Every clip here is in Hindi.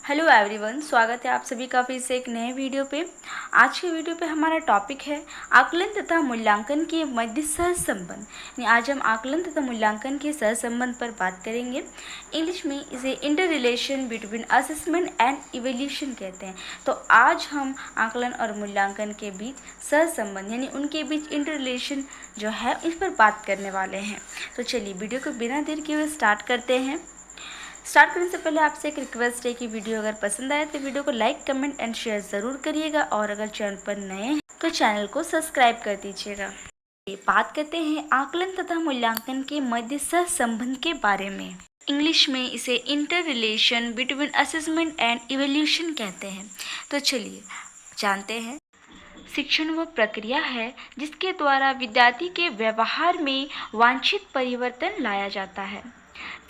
हेलो एवरीवन, स्वागत है आप सभी का फिर से एक नए वीडियो पे। आज के वीडियो पे हमारा टॉपिक है आकलन तथा मूल्यांकन के मध्य सहसंबंध। आज हम आकलन तथा मूल्यांकन के सहसंबंध पर बात करेंगे। इंग्लिश में इसे inter relation between assessment and evaluation कहते हैं। तो आज हम आकलन और मूल्यांकन के बीच सहसंबंध यानी उनके बीच इंटर रिलेशन जो है इस पर बात करने वाले हैं। तो चलिए वीडियो को बिना देर किए हुए स्टार्ट करते हैं। स्टार्ट करने से पहले आपसे एक रिक्वेस्ट है कि वीडियो अगर पसंद आए तो वीडियो को लाइक, कमेंट एंड शेयर ज़रूर करिएगा और अगर चैनल पर नए हैं तो चैनल को सब्सक्राइब कर दीजिएगा। बात करते हैं आकलन तथा मूल्यांकन के मध्य सहसंबंध के बारे में। इंग्लिश में इसे inter relation between assessment and evaluation कहते हैं। तो चलिए जानते हैं। शिक्षण वह प्रक्रिया है जिसके द्वारा विद्यार्थी के व्यवहार में वांछित परिवर्तन लाया जाता है।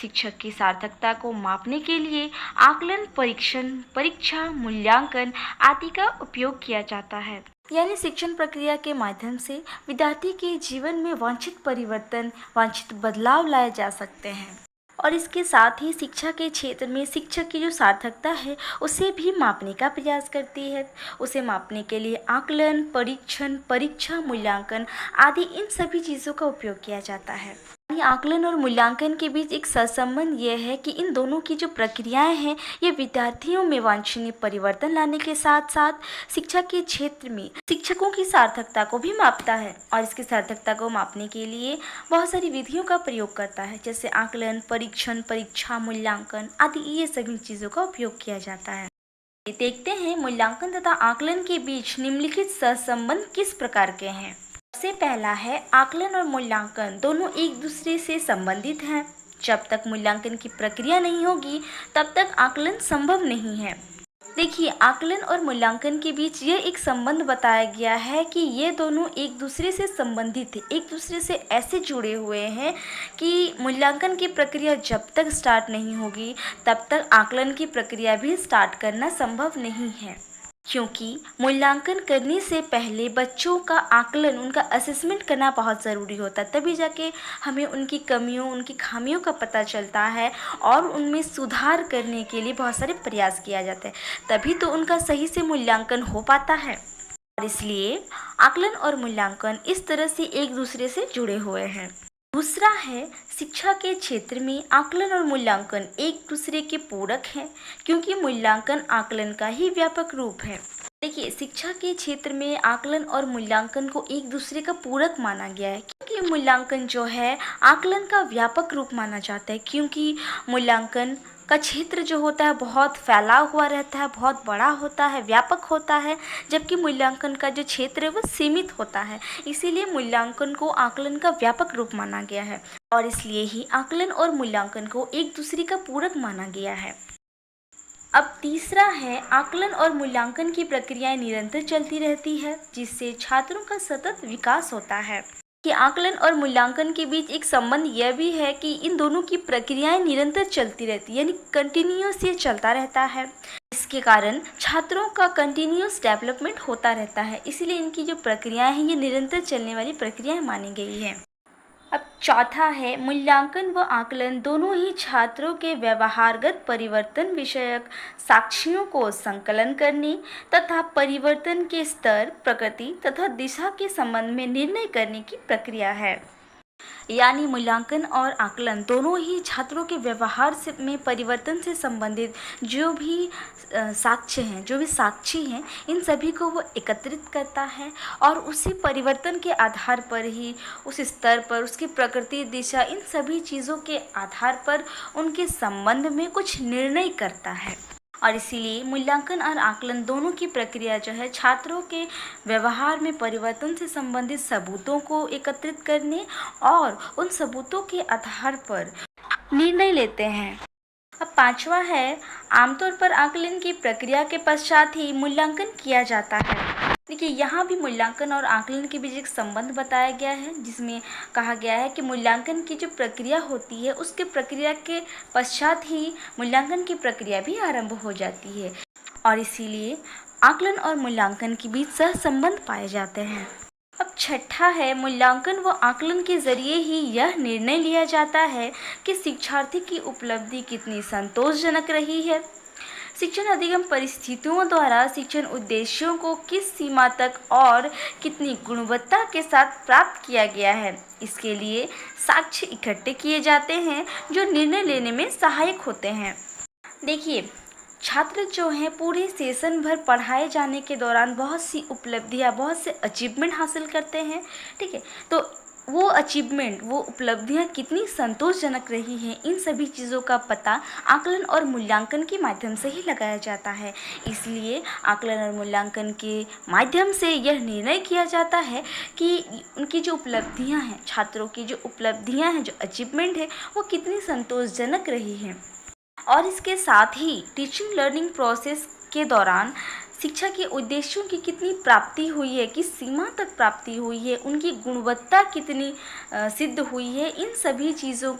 शिक्षक की सार्थकता को मापने के लिए आकलन, परीक्षण, परीक्षा, मूल्यांकन आदि का उपयोग किया जाता है। यानी शिक्षण प्रक्रिया के माध्यम से विद्यार्थी के जीवन में वांछित परिवर्तन, वांछित बदलाव लाए जा सकते हैं और इसके साथ ही शिक्षा के क्षेत्र में शिक्षक की जो सार्थकता है उसे भी मापने का प्रयास करती है। उसे मापने के लिए आकलन, परीक्षण, परीक्षा, मूल्यांकन आदि इन सभी चीज़ों का उपयोग किया जाता है। आकलन और मूल्यांकन के बीच एक सहसंबंध यह है कि इन दोनों की जो प्रक्रियाएं हैं ये विद्यार्थियों में वांछनीय परिवर्तन लाने के साथ साथ शिक्षा के क्षेत्र में शिक्षकों की सार्थकता को भी मापता है और इसकी सार्थकता को मापने के लिए बहुत सारी विधियों का प्रयोग करता है, जैसे आकलन, परीक्षण, परीक्षा, मूल्यांकन आदि ये सभी चीज़ों का उपयोग किया जाता है। देखते हैं मूल्यांकन तथा आकलन के बीच निम्नलिखित सहसंबंध किस प्रकार के हैं। सबसे पहला है आकलन और मूल्यांकन दोनों एक दूसरे से संबंधित हैं। जब तक मूल्यांकन की प्रक्रिया नहीं होगी तब तक आकलन संभव नहीं है। देखिए, आकलन और मूल्यांकन के बीच ये एक संबंध बताया गया है कि ये दोनों एक दूसरे से संबंधित है, एक दूसरे से ऐसे जुड़े हुए हैं कि मूल्यांकन की प्रक्रिया जब तक स्टार्ट नहीं होगी तब तक आकलन की प्रक्रिया भी स्टार्ट करना संभव नहीं है। क्योंकि मूल्यांकन करने से पहले बच्चों का आकलन, उनका असेसमेंट करना बहुत ज़रूरी होता है, तभी जाके हमें उनकी कमियों, उनकी खामियों का पता चलता है और उनमें सुधार करने के लिए बहुत सारे प्रयास किया जाता है, तभी तो उनका सही से मूल्यांकन हो पाता है। और इसलिए आकलन और मूल्यांकन इस तरह से एक दूसरे से जुड़े हुए हैं। दूसरा है शिक्षा के क्षेत्र में आकलन और मूल्यांकन एक दूसरे के पूरक हैं, क्योंकि मूल्यांकन आकलन का ही व्यापक रूप है। देखिए, शिक्षा के क्षेत्र में आकलन और मूल्यांकन को एक दूसरे का पूरक माना गया है, क्योंकि मूल्यांकन जो है आकलन का व्यापक रूप माना जाता है, क्योंकि मूल्यांकन का क्षेत्र जो होता है बहुत फैला हुआ रहता है, बहुत बड़ा होता है, व्यापक होता है, जबकि मूल्यांकन का जो क्षेत्र है वो सीमित होता है। इसीलिए मूल्यांकन को आकलन का व्यापक रूप माना गया है और इसलिए ही आकलन और मूल्यांकन को एक दूसरे का पूरक माना गया है। अब तीसरा है आकलन और मूल्यांकन की प्रक्रियाएं निरंतर चलती रहती है, जिससे छात्रों का सतत विकास होता है। कि आकलन और मूल्यांकन के बीच एक संबंध यह भी है कि इन दोनों की प्रक्रियाएं निरंतर चलती रहती है, यानी कंटिन्यूअस ये चलता रहता है। इसके कारण छात्रों का कंटिन्यूअस डेवलपमेंट होता रहता है, इसीलिए इनकी जो प्रक्रियाएं हैं ये निरंतर चलने वाली प्रक्रियाएं मानी गई हैं। अब चौथा है मूल्यांकन व आकलन दोनों ही छात्रों के व्यवहारगत परिवर्तन विषयक साक्ष्यों को संकलन करने तथा परिवर्तन के स्तर, प्रकृति तथा दिशा के संबंध में निर्णय करने की प्रक्रिया है। यानी मूल्यांकन और आकलन दोनों ही छात्रों के व्यवहार से में परिवर्तन से संबंधित जो भी साक्ष्य हैं, जो भी साक्षी हैं, इन सभी को वो एकत्रित करता है और उसी परिवर्तन के आधार पर ही उस स्तर पर उसकी प्रकृति, दिशा, इन सभी चीज़ों के आधार पर उनके संबंध में कुछ निर्णय करता है। और इसीलिए मूल्यांकन और आकलन दोनों की प्रक्रिया जो है छात्रों के व्यवहार में परिवर्तन से संबंधित सबूतों को एकत्रित करने और उन सबूतों के आधार पर निर्णय लेते हैं। अब पांचवा है आमतौर पर आकलन की प्रक्रिया के पश्चात ही मूल्यांकन किया जाता है। देखिए, यहाँ भी मूल्यांकन और आकलन के बीच एक संबंध बताया गया है, जिसमें कहा गया है कि मूल्यांकन की जो प्रक्रिया होती है उसके प्रक्रिया के पश्चात ही मूल्यांकन की प्रक्रिया भी आरंभ हो जाती है और इसीलिए आकलन और मूल्यांकन के बीच सहसंबंध पाए जाते हैं। अब छठा है मूल्यांकन व आकलन के जरिए ही यह निर्णय लिया जाता है कि शिक्षार्थी की उपलब्धि कितनी संतोषजनक रही है। शिक्षण अधिगम परिस्थितियों द्वारा शिक्षण उद्देश्यों को किस सीमा तक और कितनी गुणवत्ता के साथ प्राप्त किया गया है, इसके लिए साक्ष्य इकट्ठे किए जाते हैं जो निर्णय लेने में सहायक होते हैं। देखिए, छात्र जो हैं पूरे सेशन भर पढ़ाए जाने के दौरान बहुत सी उपलब्धियां, बहुत से अचीवमेंट हासिल करते हैं। ठीक है, तो वो अचीवमेंट, वो उपलब्धियां कितनी संतोषजनक रही हैं, इन सभी चीज़ों का पता आकलन और मूल्यांकन के माध्यम से ही लगाया जाता है। इसलिए आकलन और मूल्यांकन के माध्यम से यह निर्णय किया जाता है कि उनकी जो उपलब्धियां हैं, छात्रों की जो उपलब्धियां हैं, जो अचीवमेंट है, वो कितनी संतोषजनक रही हैं। और इसके साथ ही टीचिंग लर्निंग प्रोसेस के दौरान शिक्षा के उद्देश्यों की कितनी प्राप्ति हुई है, किस सीमा तक प्राप्ति हुई है, उनकी गुणवत्ता कितनी सिद्ध हुई है, इन सभी चीज़ों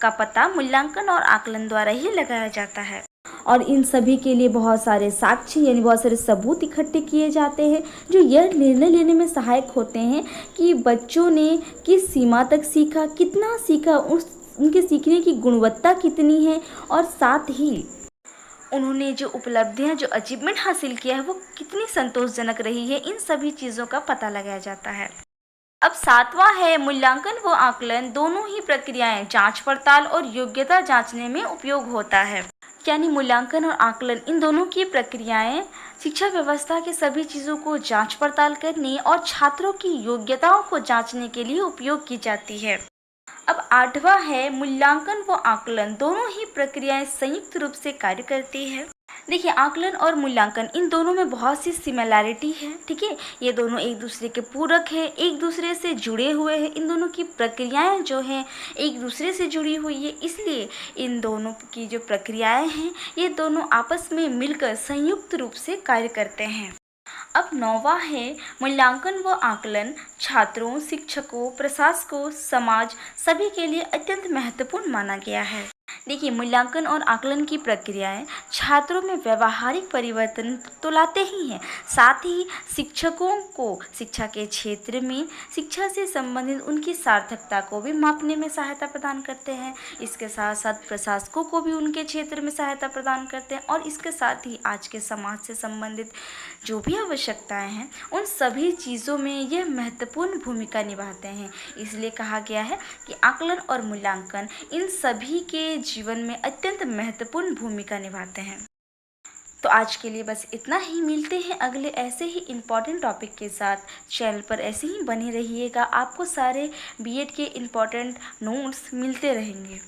का पता मूल्यांकन और आकलन द्वारा ही लगाया जाता है। और इन सभी के लिए बहुत सारे साक्ष्य यानी बहुत सारे सबूत इकट्ठे किए जाते हैं जो यह निर्णय लेने में सहायक होते हैं कि बच्चों ने किस सीमा तक सीखा, कितना सीखा, उनके सीखने की गुणवत्ता कितनी है, और साथ ही उन्होंने जो उपलब्धियां, जो अचीवमेंट हासिल किया है, वो कितनी संतोषजनक रही है। इन सभी चीज़ों का पता लगाया जाता है। अब सातवां है मूल्यांकन व आकलन दोनों ही प्रक्रियाएं जांच पड़ताल और योग्यता जांचने में उपयोग होता है। यानी मूल्यांकन और आकलन, इन दोनों की प्रक्रियाएं शिक्षा व्यवस्था के सभी चीज़ों को जांच पड़ताल करने और छात्रों की योग्यताओं को जांचने के लिए उपयोग की जाती है। अब आठवां है मूल्यांकन व आकलन दोनों ही प्रक्रियाएं संयुक्त रूप से कार्य करती है। देखिए, आकलन और मूल्यांकन, इन दोनों में बहुत सी सिमिलैरिटी है। ठीक है, ये दोनों एक दूसरे के पूरक है, एक दूसरे से जुड़े हुए हैं। इन दोनों की प्रक्रियाएं जो हैं एक दूसरे से जुड़ी हुई है, इसलिए इन दोनों की जो प्रक्रियाएं हैं, ये दोनों आपस में मिलकर संयुक्त रूप से कार्य करते हैं। अब नौवां है मूल्यांकन व आकलन छात्रों, शिक्षकों, प्रशासकों, समाज सभी के लिए अत्यंत महत्वपूर्ण माना गया है। देखिए, मूल्यांकन और आकलन की प्रक्रियाएं छात्रों में व्यवहारिक परिवर्तन तो लाते ही हैं, साथ ही शिक्षकों को शिक्षा के क्षेत्र में शिक्षा से संबंधित उनकी सार्थकता को भी मापने में सहायता प्रदान करते हैं। इसके साथ साथ प्रशासकों को भी उनके क्षेत्र में सहायता प्रदान करते हैं, और इसके साथ ही आज के समाज से संबंधित जो भी आवश्यकताएं हैं, उन सभी चीज़ों में यह महत्वपूर्ण भूमिका निभाते हैं। इसलिए कहा गया है कि आकलन और मूल्यांकन इन सभी के जीवन में अत्यंत महत्वपूर्ण भूमिका निभाते हैं। तो आज के लिए बस इतना ही। मिलते हैं अगले ऐसे ही इम्पॉर्टेंट टॉपिक के साथ। चैनल पर ऐसे ही बने रहिएगा, आपको सारे बीएड के इम्पॉर्टेंट नोट्स मिलते रहेंगे।